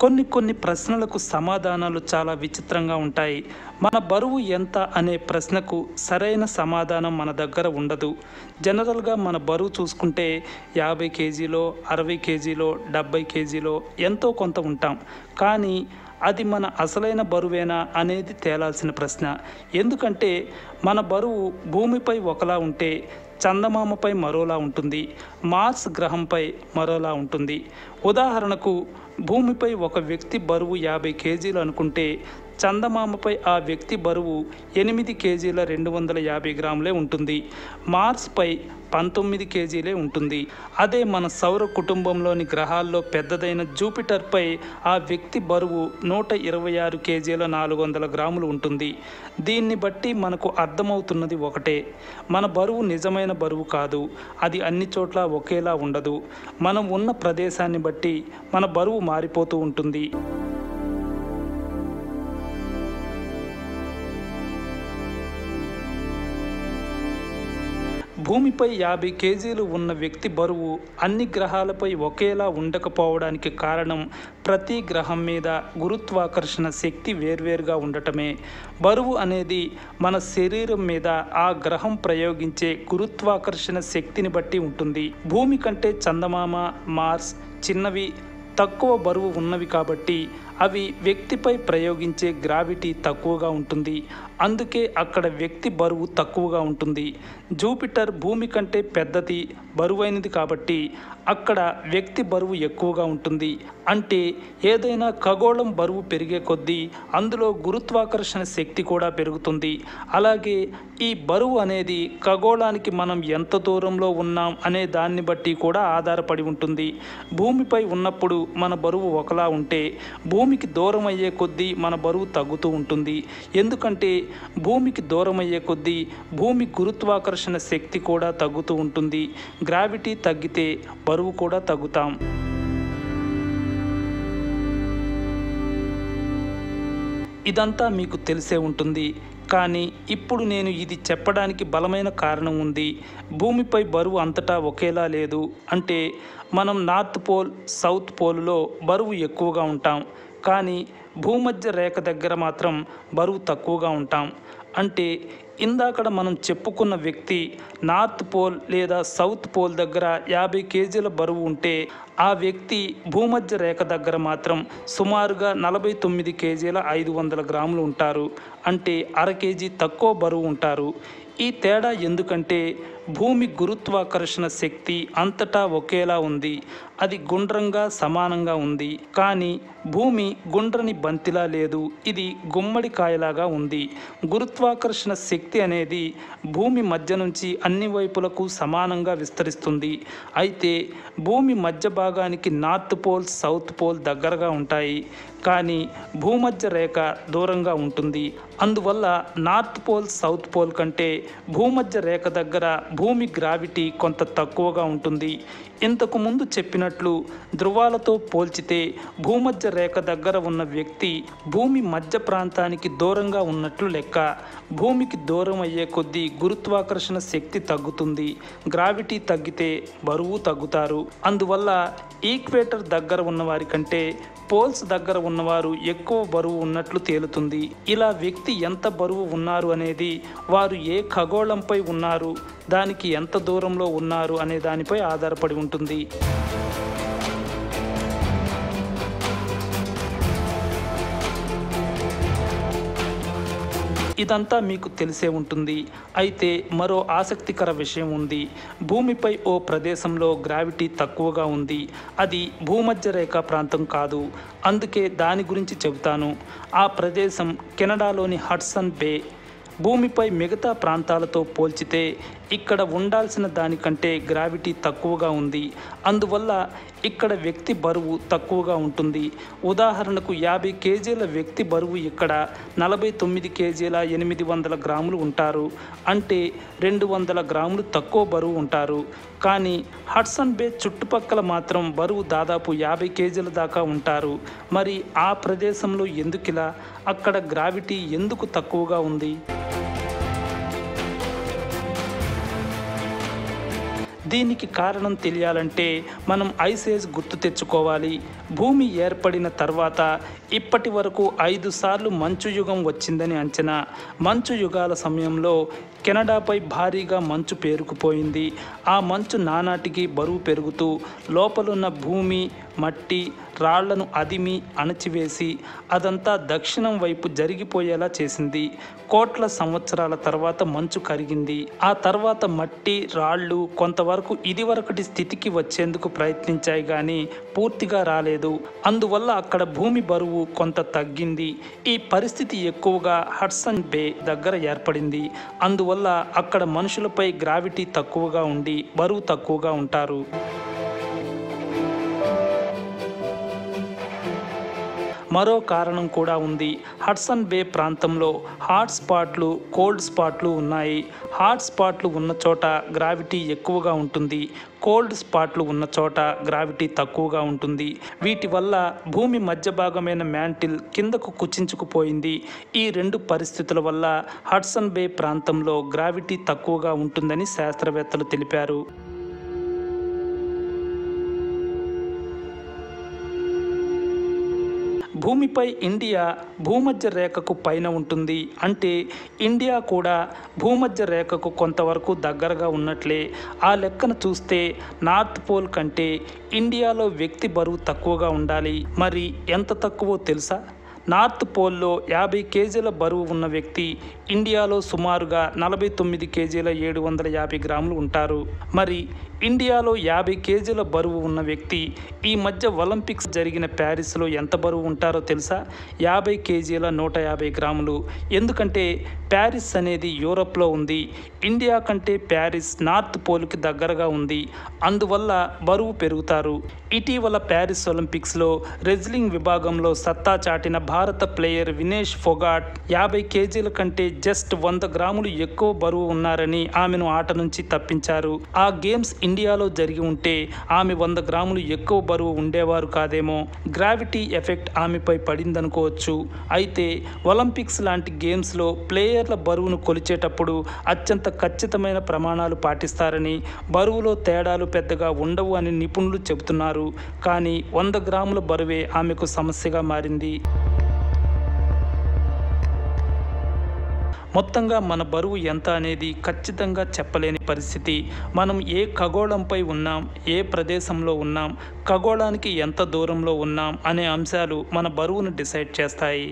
కొన్ని ప్రశ్నలకు సమాధానాలు చాలా విచిత్రంగా ఉంటాయి. మన బరువు ఎంత అనే ప్రశ్నకు సరైన సమాధానం మన దగ్గర ఉండదు. జనరల్గా మన బరువు చూసుకుంటే 50 కేజీలో, 60 కేజీలో, 70 కేజీలో ఎంతో కొంత ఉంటాం. కానీ అది మన అసలైన బరువేనా అనేది తేలాల్సిన ప్రశ్న. ఎందుకంటే మన బరువు భూమిపై ఒకలా ఉంటే చందమామపై మరోలా ఉంటుంది, మార్స్ గ్రహంపై మరోలా ఉంటుంది. ఉదాహరణకు భూమిపై ఒక వ్యక్తి బరువు 50 కేజీలు అనుకుంటే చందమామపై ఆ వ్యక్తి బరువు 8 కేజీల 250 గ్రాములే ఉంటుంది. మార్స్పై 19 కేజీలే ఉంటుంది. అదే మన సౌర కుటుంబంలోని గ్రహాల్లో పెద్దదైన జూపిటర్పై ఆ వ్యక్తి బరువు 126 కేజీల 400 గ్రాములు ఉంటుంది. దీన్ని బట్టి మనకు అర్థమవుతున్నది ఒకటే, మన బరువు నిజమైన బరువు కాదు. అది అన్ని చోట్ల ఒకేలా ఉండదు. మనం ఉన్న ప్రదేశాన్ని బట్టి మన బరువు మారిపోతూ ఉంటుంది. భూమిపై 50 కేజీలు ఉన్న వ్యక్తి బరువు అన్ని గ్రహాలపై ఒకేలా ఉండకపోవడానికి కారణం ప్రతి గ్రహం మీద గురుత్వాకర్షణ శక్తి వేర్వేరుగా ఉండటమే. బరువు అనేది మన శరీరం మీద ఆ గ్రహం ప్రయోగించే గురుత్వాకర్షణ శక్తిని బట్టి ఉంటుంది. భూమి కంటే చందమామ, మార్స్ చిన్నవి, తక్కువ బరువు ఉన్నవి కాబట్టి అవి వ్యక్తిపై ప్రయోగించే గ్రావిటీ తక్కువగా ఉంటుంది. అందుకే అక్కడ వ్యక్తి బరువు తక్కువగా ఉంటుంది. జూపిటర్ భూమి కంటే పెద్దది, బరువైనది కాబట్టి అక్కడ వ్యక్తి బరువు ఎక్కువగా ఉంటుంది. అంటే ఏదైనా ఖగోళం బరువు పెరిగే కొద్దీ అందులో గురుత్వాకర్షణ శక్తి కూడా పెరుగుతుంది. అలాగే ఈ బరువు అనేది ఖగోళానికి మనం ఎంత దూరంలో ఉన్నాం అనే దాన్ని బట్టి కూడా ఆధారపడి ఉంటుంది. భూమిపై ఉన్నప్పుడు మన బరువు ఒకలా ఉంటే భూమికి దూరం అయ్యే కొద్దీ మన బరువు తగ్గుతూ ఉంటుంది. ఎందుకంటే భూమికి దూరం అయ్యే కొద్దీ భూమి గురుత్వాకర్షణ శక్తి కూడా తగ్గుతూ ఉంటుంది. గ్రావిటీ తగ్గితే బరువు కూడా తగ్గుతాం. ఇదంతా మీకు తెలిసే ఉంటుంది. కానీ ఇప్పుడు నేను ఇది చెప్పడానికి బలమైన కారణం ఉంది. భూమిపై బరువు అంతటా ఒకేలా లేదు. అంటే మనం నార్త్ పోల్, సౌత్ పోల్లో బరువు ఎక్కువగా ఉంటాం. కానీ భూమధ్య రేఖ దగ్గర మాత్రం బరువు తక్కువగా ఉంటాం. అంటే ఇందాకడ మనం చెప్పుకున్న వ్యక్తి నార్త్ పోల్ లేదా సౌత్ పోల్ దగ్గర 50 కేజీల బరువు ఉంటే ఆ వ్యక్తి భూమధ్య రేఖ దగ్గర మాత్రం సుమారుగా 49 కేజీల 500 గ్రాములు ఉంటారు. అంటే అర కేజీ తక్కువ బరువు ఉంటారు. ఈ తేడా ఎందుకంటే భూమి గురుత్వాకర్షణ శక్తి అంతటా ఒకేలా ఉంది. అది గుండ్రంగా సమానంగా ఉంది. కానీ భూమి గుండ్రని బంతిలా లేదు. ఇది గుమ్మడికాయలాగా ఉంది. గురుత్వాకర్షణ శక్తి అనేది భూమి మధ్య నుంచి అన్ని వైపులకు సమానంగా విస్తరిస్తుంది. అయితే భూమి మధ్య భాగానికి నార్త్ పోల్, సౌత్ పోల్ దగ్గరగా ఉంటాయి. కానీ భూమధ్య రేఖ దూరంగా ఉంటుంది. అందువల్ల నార్త్ పోల్, సౌత్ పోల్ కంటే భూమధ్య రేఖ దగ్గర భూమి గ్రావిటీ కొంత తక్కువగా ఉంటుంది. ఇంతకు ముందు చెప్పినట్లు ధృవాలతో పోల్చితే భూమధ్య రేఖ దగ్గర ఉన్న వ్యక్తి భూమి మధ్య ప్రాంతానికి దూరంగా ఉన్నట్లు లెక్క. భూమికి దూరం అయ్యే కొద్దీ గురుత్వాకర్షణ శక్తి తగ్గుతుంది. గ్రావిటీ తగ్గితే బరువు తగ్గుతారు. అందువల్ల ఈక్వేటర్ దగ్గర ఉన్నవారి కంటే పోల్స్ దగ్గర ఉన్నవారు ఎక్కువ బరువు ఉన్నట్లు తేలుతుంది. ఇలా వ్యక్తి ఎంత బరువు ఉన్నారు అనేది వారు ఏ ఖగోళంపై ఉన్నారు, దానికి ఎంత దూరంలో ఉన్నారు అనే దానిపై ఆధారపడి ఉంటుంది. ఇదంతా మీకు తెలిసే ఉంటుంది. అయితే మరో ఆసక్తికర విషయం ఉంది. భూమిపై ఓ ప్రదేశంలో గ్రావిటీ తక్కువగా ఉంది. అది భూమధ్య రేఖ ప్రాంతం కాదు. అందుకే దాని గురించి చెబుతాను. ఆ ప్రదేశం కెనడాలోని హడ్సన్ బే. భూమిపై మిగతా ప్రాంతాలతో పోల్చితే ఇక్కడ ఉండాల్సిన దానికంటే గ్రావిటీ తక్కువగా ఉంది. అందువల్ల ఇక్కడ వ్యక్తి బరువు తక్కువగా ఉంటుంది. ఉదాహరణకు 50 కేజీల వ్యక్తి బరువు ఇక్కడ 49 కేజీల 800 గ్రాములు ఉంటారు. అంటే 200 గ్రాములు తక్కువ బరువు ఉంటారు. కానీ హడ్సన్ బే చుట్టుపక్కల మాత్రం బరువు దాదాపు 50 కేజీల దాకా ఉంటారు. మరి ఆ ప్రదేశంలో ఎందుకిలా? అక్కడ గ్రావిటీ ఎందుకు తక్కువగా ఉంది? దీనికి కారణం తెలియాలంటే మనం ఐస్ ఏజ్ గుర్తు తెచ్చుకోవాలి. భూమి ఏర్పడిన తర్వాత ఇప్పటి వరకు 5 సార్లు మంచు యుగం వచ్చిందని అంచనా. మంచు యుగాల సమయంలో కెనడాపై భారీగా మంచు పేరుకుపోయింది. ఆ మంచు నానాటికి బరువు పెరుగుతూ లోపలున్న భూమి, మట్టి, రాళ్లను అదిమి అణచివేసి అదంతా దక్షిణం వైపు జరిగిపోయేలా చేసింది. కోట్ల సంవత్సరాల తర్వాత మంచు కరిగింది. ఆ తర్వాత మట్టి, రాళ్ళు కొంతవరకు ఇదివరకటి స్థితికి వచ్చేందుకు ప్రయత్నించాయి కానీ పూర్తిగా రాలేదు. అందువల్ల అక్కడ భూమి బరువు కొంత తగ్గింది. ఈ పరిస్థితి ఎక్కువగా హడ్సన్ బే దగ్గర ఏర్పడింది. అందువల్ల అక్కడ మనుషులపై గ్రావిటీ తక్కువగా ఉండి బరువు తక్కువగా ఉంటారు. మరో కారణం కూడా ఉంది. హడ్సన్ బే ప్రాంతంలో హాట్ స్పాట్లు, కోల్డ్ స్పాట్లు ఉన్నాయి. హాట్ స్పాట్లు ఉన్న చోట గ్రావిటీ ఎక్కువగా ఉంటుంది. కోల్డ్ స్పాట్లు ఉన్న చోట గ్రావిటీ తక్కువగా ఉంటుంది. వీటి వల్ల భూమి మధ్య భాగమైన మ్యాంటిల్ కిందకు కుచించుకుపోయింది. ఈ 2 పరిస్థితుల వల్ల హడ్సన్ బే ప్రాంతంలో గ్రావిటీ తక్కువగా ఉంటుందని శాస్త్రవేత్తలు తెలిపారు. భూమిపై ఇండియా భూమధ్య రేఖకు పైన ఉంటుంది. అంటే ఇండియా కూడా భూమధ్య రేఖకు కొంతవరకు దగ్గరగా ఉన్నట్లే. ఆ లెక్కన చూస్తే నార్త్ పోల్ కంటే ఇండియాలో వ్యక్తి బరువు తక్కువగా ఉండాలి. మరి ఎంత తక్కువో తెలుసా? నార్త్ పోల్లో 50 కేజీల బరువు ఉన్న వ్యక్తి ఇండియాలో సుమారుగా 49 కేజీల 750 గ్రాములు ఉంటారు. మరి ఇండియాలో 50 కేజీల బరువు ఉన్న వ్యక్తి ఈ మధ్య ఒలింపిక్స్ జరిగిన ప్యారిస్లో ఎంత బరువు ఉంటారో తెలుసా? 50 కేజీల 150 గ్రాములు. ఎందుకంటే ప్యారిస్ అనేది యూరప్లో ఉంది. ఇండియా కంటే ప్యారిస్ నార్త్ పోల్కి దగ్గరగా ఉంది. అందువల్ల బరువు పెరుగుతారు. ఇటీవల ప్యారిస్ ఒలింపిక్స్లో రెజ్లింగ్ విభాగంలో సత్తా చాటిన భారత ప్లేయర్ వినేష్ ఫొగాట్ 50 కేజీల కంటే జస్ట్ 100 గ్రాములు ఎక్కువ బరువు ఉన్నారని ఆమెను ఆట నుంచి తప్పించారు. ఆ గేమ్స్ ఇండియాలో జరిగి ఉంటే ఆమె 100 గ్రాములు ఎక్కువ బరువు ఉండేవారు కాదేమో. గ్రావిటీ ఎఫెక్ట్ ఆమెపై పడిందనుకోవచ్చు. అయితే ఒలింపిక్స్ లాంటి గేమ్స్లో ప్లేయర్ల బరువును కొలిచేటప్పుడు అత్యంత ఖచ్చితమైన ప్రమాణాలు పాటిస్తారని, బరువులో తేడాలు పెద్దగా ఉండవు అని నిపుణులు చెబుతున్నారు. కానీ 100 గ్రాముల బరువే ఆమెకు సమస్యగా మారింది. మొత్తంగా మన బరువు ఎంత అనేది ఖచ్చితంగా చెప్పలేని పరిస్థితి. మనం ఏ ఖగోళంపై ఉన్నాం, ఏ ప్రదేశంలో ఉన్నాం, ఖగోళానికి ఎంత దూరంలో ఉన్నాం అనే అంశాలు మన బరువును డిసైడ్ చేస్తాయి.